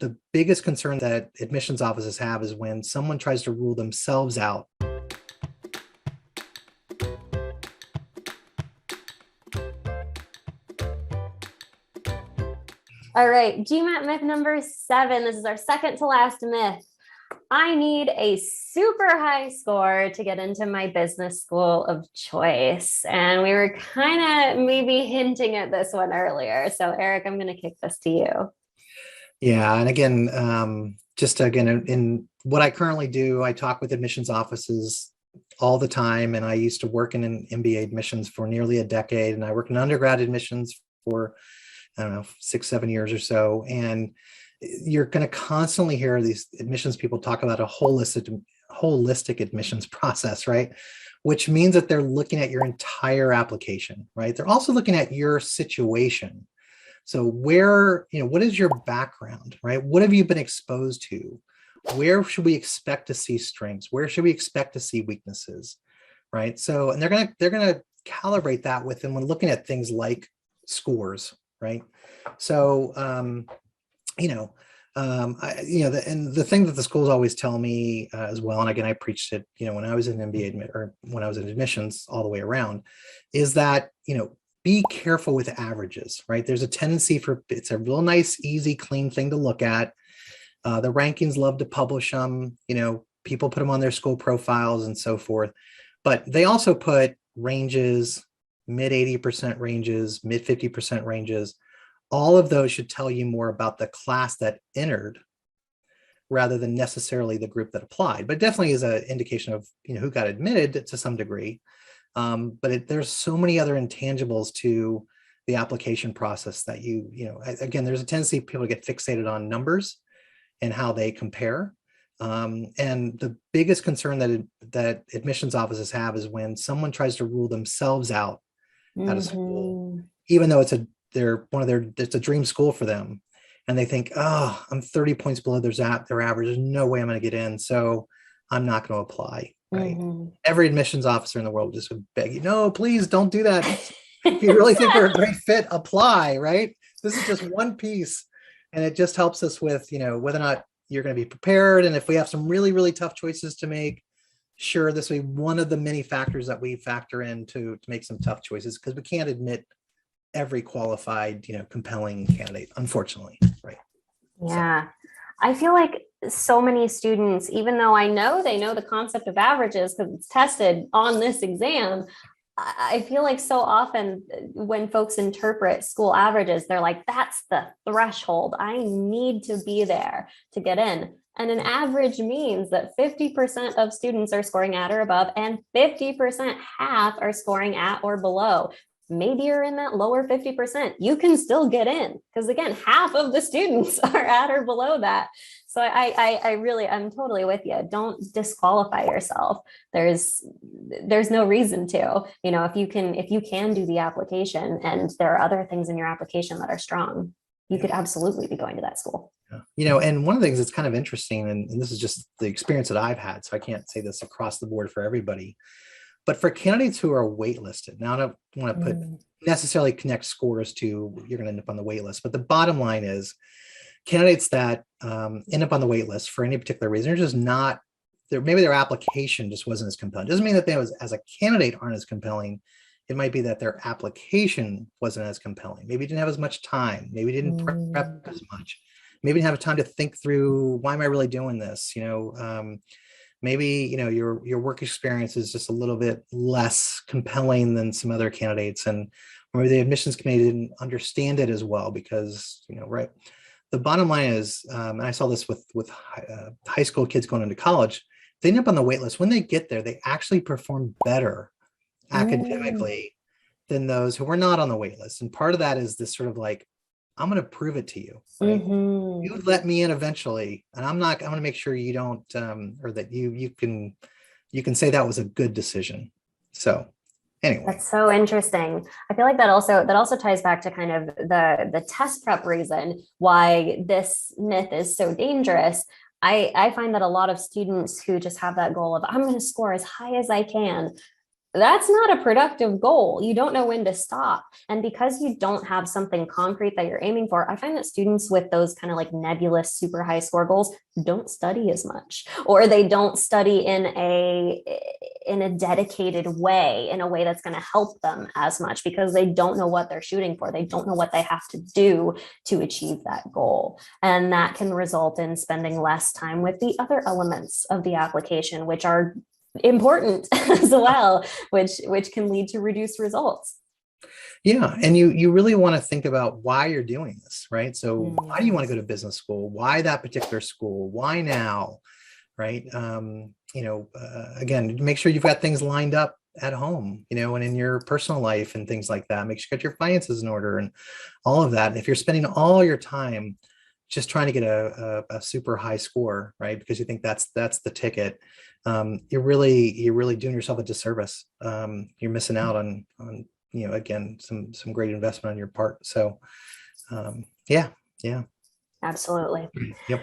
the biggest concern that admissions offices have is when someone tries to rule themselves out. All right, GMAT myth number 7. This is our second to last myth. I need a super high score to get into my business school of choice. And we were kind of maybe hinting at this one earlier. So Eric, I'm going to kick this to you. Yeah, and again, just again, in what I currently do, I talk with admissions offices all the time. And I used to work in an MBA admissions for nearly a decade. And I worked in undergrad admissions for, I don't know, 6, 7 years or so. And you're going to constantly hear these admissions people talk about a holistic admissions process, right? Which means that they're looking at your entire application, right? They're also looking at your situation. So what is your background, right? What have you been exposed to? Where should we expect to see strengths? Where should we expect to see weaknesses, right? So, and they're gonna calibrate that within when looking at things like scores, right? So, and the thing that the schools always tell me as well, and again, I preached it, when I was in MBA or when I was in admissions all the way around, is that, be careful with averages, right? There's a tendency it's a real nice, easy, clean thing to look at. The rankings love to publish them, people put them on their school profiles and so forth, but they also put ranges, mid 80% ranges, mid 50% ranges. All of those should tell you more about the class that entered rather than necessarily the group that applied, but definitely is an indication of, who got admitted to some degree. There's so many other intangibles to the application process that again, there's a tendency people to get fixated on numbers and how they compare. And the biggest concern that admissions offices have is when someone tries to rule themselves out out of school, even though it's a dream school for them. And they think, oh, I'm 30 points below their average. There's no way I'm going to get in. So I'm not going to apply. Right. Every admissions officer in the world just would beg you, no, please don't do that. If you really think we're a great fit, apply. Right. This is just one piece. And it just helps us with, whether or not you're going to be prepared. And if we have some really, really tough choices to make, sure, this will be one of the many factors that we factor in to make some tough choices, because we can't admit every qualified, compelling candidate, unfortunately. Right. Yeah. So. I feel like so many students, even though I know they know the concept of averages because it's tested on this exam, I feel like so often when folks interpret school averages, they're like, that's the threshold. I need to be there to get in. And an average means that 50% of students are scoring at or above, and 50%, half, are scoring at or below. Maybe you're in that lower 50%. You can still get in because, again, half of the students are at or below that. So I'm totally with you. Don't disqualify yourself. There's no reason to, if you can do the application and there are other things in your application that are strong, you could absolutely be going to that school. And one of the things that's kind of interesting, and this is just the experience that I've had, so I can't say this across the board for everybody, but for candidates who are waitlisted, now I don't want to necessarily connect scores to you're going to end up on the wait list, but the bottom line is candidates that end up on the wait list for any particular reason are just not there. Maybe their application just wasn't as compelling. Doesn't mean that they as a candidate aren't as compelling. It might be that their application wasn't as compelling. Maybe didn't have as much time. Maybe didn't prep as much. Maybe didn't have time to think through, why am I really doing this? Maybe, your work experience is just a little bit less compelling than some other candidates. And maybe the admissions committee didn't understand it as well because, right. The bottom line is, and I saw this with high school kids going into college, they end up on the wait list. When they get there, they actually perform better academically than those who were not on the wait list. And part of that is this sort of like, I'm going to prove it to you. Right? You let me in eventually, and I'm going to make sure you don't, or that you can say that was a good decision. So anyway. That's so interesting. I feel like that also ties back to kind of the test prep reason why this myth is so dangerous. I find that a lot of students who just have that goal of, I'm going to score as high as I can, that's not a productive goal. You don't know when to stop. And because you don't have something concrete that you're aiming for, I find that students with those kind of like nebulous, super high score goals don't study as much, or they don't study in a dedicated way, in a way that's going to help them as much, because they don't know what they're shooting for. They don't know what they have to do to achieve that goal. And that can result in spending less time with the other elements of the application, which are important as well, which can lead to reduced results. Yeah, and you really want to think about why you're doing this, right? So why do you want to go to business school? Why that particular school? Why now? Right? Again, make sure you've got things lined up at home, and in your personal life and things like that. Make sure you got your finances in order and all of that. And if you're spending all your time just trying to get a super high score, right, because you think that's the ticket, you're really doing yourself a disservice. You're missing out on again, some great investment on your part. So yeah. Absolutely. Yep.